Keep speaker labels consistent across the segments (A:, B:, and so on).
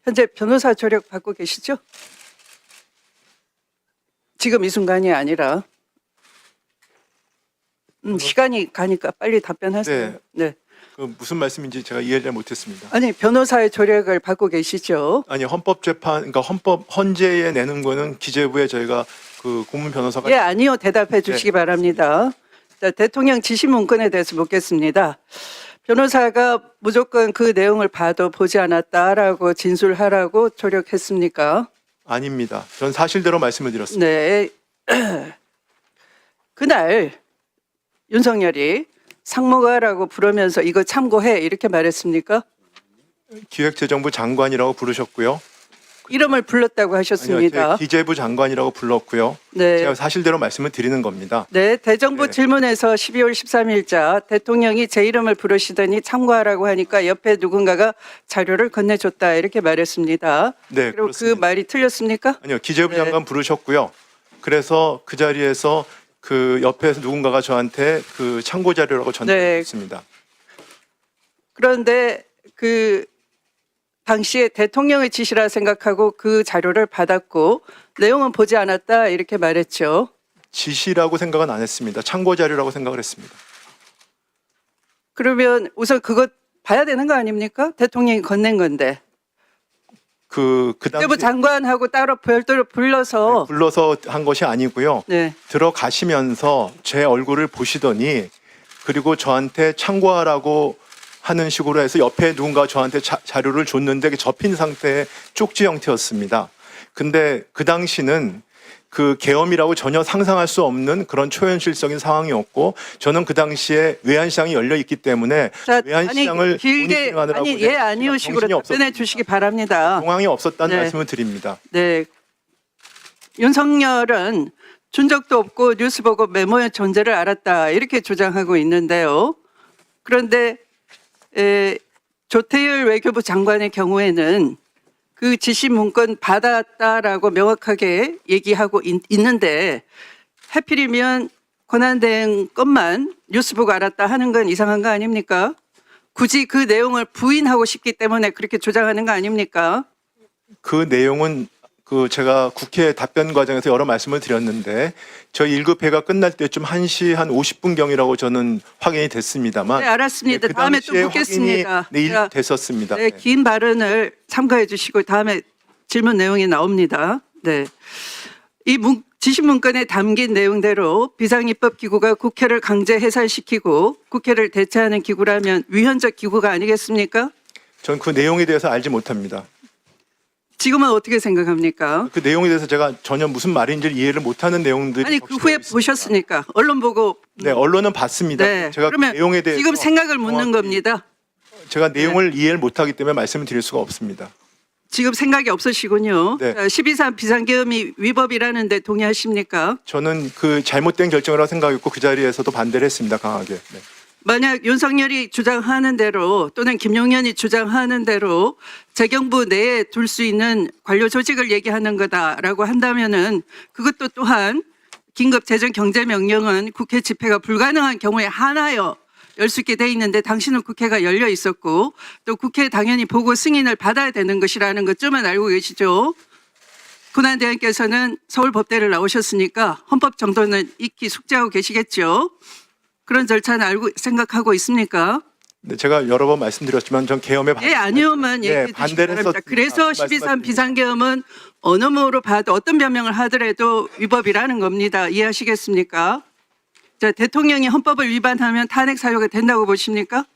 A: 현재 변호사 조력 받고 계시죠? 지금 이 순간이 아니라 시간이 가니까 빨리 답변하세요.
B: 네.
A: 네.
B: 그 무슨 말씀인지 제가 이해를 잘 못했습니다.
A: 아니 변호사의 조력을 받고 계시죠?
B: 아니 헌법재판 그러니까 헌재에 내는 거는 기재부에 저희가 그 고문 변호사가
A: 예, 아니요. 대답해 주시기 바랍니다. 자, 대통령 지시 문건에 대해서 묻겠습니다. 변호사가 무조건 그 내용을 봐도 보지 않았다라고 진술하라고 조력했습니까?
B: 아닙니다. 전 사실대로 말씀을 드렸습니다.
A: 네. 그날 윤석열이 상무가라고 부르면서 이거 참고해 이렇게 말했습니까?
B: 기획재정부 장관이라고 부르셨고요.
A: 이름을 불렀다고
B: 아니요,
A: 하셨습니다.
B: 제 기재부 장관이라고 불렀고요.
A: 네.
B: 제가 사실대로 말씀을 드리는 겁니다.
A: 네, 대정부
B: 네.
A: 질문에서 12월 13일자 대통령이 제 이름을 부르시더니 참고하라고 하니까 옆에 누군가가 자료를 건네줬다 이렇게 말했습니다.
B: 네,
A: 그리고
B: 그렇습니다.
A: 그 말이 틀렸습니까?
B: 아니요, 기재부
A: 네.
B: 장관 부르셨고요. 그래서 그 자리에서 그 옆에서 누군가가 저한테 그 참고 자료라고 전달했습니다.
A: 그런데 그 당시에 대통령의 지시라 생각하고 그 자료를 받았고 내용은 보지 않았다 이렇게 말했죠.
B: 지시라고 생각은 안 했습니다. 참고 자료라고 생각을 했습니다.
A: 그러면 우선 그거 봐야 되는 거 아닙니까? 대통령이 건넨 건데.
B: 그
A: 기재부
B: 당시
A: 장관하고 따로 별도로 불러서
B: 불러서 한 것이 아니고요.
A: 네.
B: 들어가시면서 제 얼굴을 보시더니 그리고 저한테 참고하라고 하는 식으로 해서 옆에 누군가 저한테 자료를 줬는데 접힌 상태의 쪽지 형태였습니다. 근데 그 당시는 그 계엄이라고 전혀 상상할 수 없는 그런 초현실적인 상황이었고 저는 그 당시에 외환시장이 열려 있기 때문에
A: 자,
B: 외환시장을
A: 아니 길게
B: 모니터링하느라고
A: 아니 예 아니오식으로 답변해 주시기 바랍니다.
B: 상황이 없었다는
A: 네.
B: 말씀을 드립니다.
A: 네. 윤석열은 준 적도 없고 뉴스 보고 메모의 존재를 알았다 이렇게 주장하고 있는데요. 그런데 조태열 외교부 장관의 경우에는 그 지시 문건 받았다라고 명확하게 얘기하고 있는데 하필이면 권한대행 것만 뉴스 보고 알았다 하는 건 이상한 거 아닙니까? 굳이 그 내용을 부인하고 싶기 때문에 그렇게 주장하는 거 아닙니까?
B: 그 내용은 그 제가 국회 답변 과정에서 여러 말씀을 드렸는데 저희 1급 회가 끝날 때쯤 1시 한 50분경이라고 저는 확인이 됐습니다만
A: 네, 알았습니다.
B: 그
A: 다음에 또
B: 당시에
A: 묻겠습니다.
B: 확인이 내일
A: 제가
B: 됐었습니다.
A: 네, 긴 발언을 참고해 주시고 다음에 질문 내용이 나옵니다. 네. 이 지시 문건에 담긴 내용대로 비상입법기구가 국회를 강제 해산시키고 국회를 대체하는 기구라면 위헌적 기구가 아니겠습니까?
B: 전 그 내용에 대해서 알지 못합니다.
A: 지금은 어떻게 생각합니까?
B: 그 내용에 대해서 제가 전혀 무슨 말인지를 이해를 못하는 내용들이
A: 아니 그
B: 겹쳐져
A: 후에
B: 있습니다.
A: 보셨으니까 언론 보고
B: 네, 언론은 봤습니다.
A: 네.
B: 제가 그
A: 그러면
B: 내용에 대해서
A: 지금 생각을 묻는
B: 정확히
A: 겁니다.
B: 제가 내용을 이해를 못하기 때문에 말씀을 드릴 수가 없습니다.
A: 지금 생각이 없으시군요.
B: 네.
A: 12.3 비상계엄이 위법이라는데 동의하십니까?
B: 저는 그 잘못된 결정이라고 생각했고 그 자리에서도 반대를 했습니다. 강하게. 네.
A: 만약 윤석열이 주장하는 대로 또는 김용현이 주장하는 대로 재경부 내에 둘 수 있는 관료 조직을 얘기하는 거다라고 한다면은 그것도 또한 긴급 재정 경제 명령은 국회 집회가 불가능한 경우에 하나여 열 수 있게 돼 있는데 당신은 국회가 열려 있었고 또 국회 당연히 보고 승인을 받아야 되는 것이라는 것쯤은 알고 계시죠? 권한대행께서는 서울법대를 나오셨으니까 헌법 정도는 익히 숙지하고 계시겠죠? 그런 절차는 알고 생각하고 있습니까?
B: 네, 제가 여러 번 말씀드렸지만 전 계엄에
A: 예, 아니오만
B: 네,
A: 얘기해 주시기
B: 반대를
A: 바랍니다.
B: 했었습니다.
A: 그래서
B: 말씀드립니다.
A: 12.3 비상계엄은 어느 모로 봐도 어떤 변명을 하더라도 위법이라는 겁니다. 이해하시겠습니까? 자, 대통령이 헌법을 위반하면 탄핵 사유가 된다고 보십니까?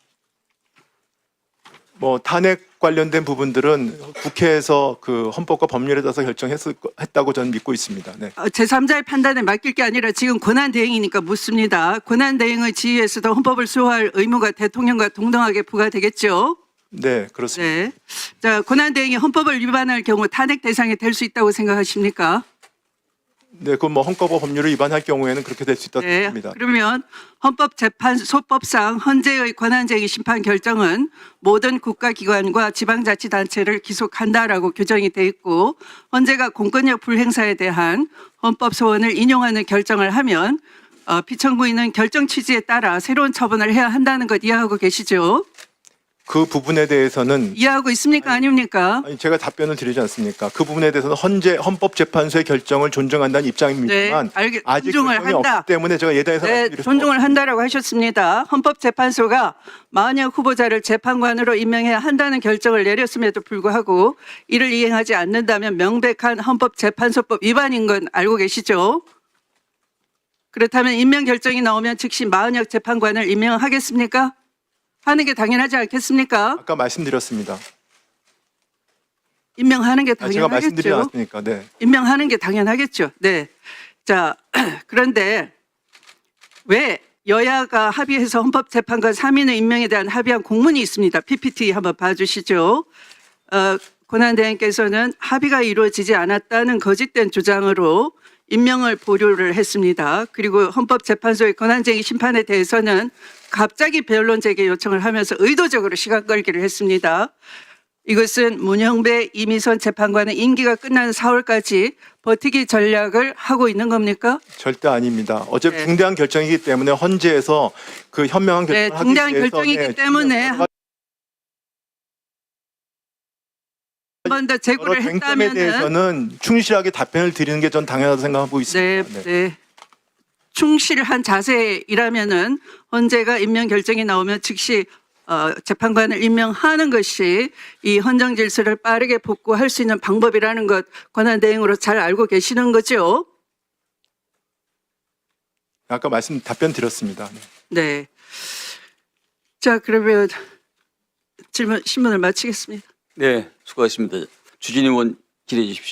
B: 뭐 탄핵 관련된 부분들은 국회에서 그 헌법과 법률에 따라서 결정했다고 저는 믿고 있습니다. 네.
A: 제3자의 판단에 맡길 게 아니라 지금 권한대행이니까 묻습니다. 권한대행의 지휘에서도 헌법을 수호할 의무가 대통령과 동등하게 부과되겠죠?
B: 네, 그렇습니다.
A: 네. 자, 권한대행이 헌법을 위반할 경우 탄핵 대상이 될 수 있다고 생각하십니까?
B: 네, 그 뭐 헌법과 법률을 위반할 경우에는 그렇게 될 수 있다고
A: 네.
B: 봅니다.
A: 그러면 헌법재판소법상 헌재의 권한쟁의 심판 결정은 모든 국가기관과 지방자치단체를 기속한다라고 규정이 돼 있고 헌재가 공권력 불행사에 대한 헌법 소원을 인용하는 결정을 하면 피청구인은 결정 취지에 따라 새로운 처분을 해야 한다는 것 이해하고 계시죠?
B: 그 부분에 대해서는
A: 이해하고 있습니까? 아닙니까?
B: 아니, 제가 답변을 드리지 않습니까? 그 부분에 대해서는 헌법재판소의 결정을 존중한다는 입장입니다만 아직
A: 존중을
B: 결정이
A: 한다.
B: 없기 때문에 제가 예단해서
A: 네,
B: 말씀드릴 수
A: 존중을 한다라고 하셨습니다. 헌법재판소가 만약 후보자를 재판관으로 임명해야 한다는 결정을 내렸음에도 불구하고 이를 이행하지 않는다면 명백한 헌법재판소법 위반인 건 알고 계시죠? 그렇다면 임명 결정이 나오면 즉시 만약 재판관을 임명하겠습니까? 하는 게 당연하지 않겠습니까?
B: 아까 말씀드렸습니다.
A: 임명하는 게
B: 제가 말씀드리지
A: 당연하겠죠.
B: 않았습니까? 네.
A: 임명하는 게 당연하겠죠. 네. 자, 그런데 왜 여야가 합의해서 헌법재판관 3인의 임명에 대한 합의한 공문이 있습니다. PPT 한번 봐주시죠. 권한대행께서는 합의가 이루어지지 않았다는 거짓된 주장으로 임명을 보류를 했습니다. 그리고 헌법재판소의 권한쟁의 심판에 대해서는 갑자기 변론 재개 요청을 하면서 의도적으로 시간 끌기를 했습니다. 이것은 문형배 이미선 재판관의 임기가 끝나는 4월까지 버티기 전략을 하고 있는 겁니까?
B: 절대 아닙니다. 어제
A: 네.
B: 중대한 결정이기 때문에 헌재에서 그 현명한
A: 네,
B: 결정을 하기
A: 중대한
B: 위해서
A: 결정이기 때문에 한 번 더
B: 여러
A: 제고를
B: 쟁점에
A: 했다면은
B: 대해서는 충실하게 답변을 드리는 게 전 당연하다고 생각하고
A: 네,
B: 있습니다.
A: 네. 충실한 자세이라면은 헌재가 임명 결정이 나오면 즉시 재판관을 임명하는 것이 이 헌정 질서를 빠르게 복구할 수 있는 방법이라는 것 권한대행으로 잘 알고 계시는 거죠?
B: 아까 답변 드렸습니다. 네.
A: 네. 자, 그러면 신문을 마치겠습니다.
C: 네, 수고하셨습니다. 주진 의원 기대해 주십시오.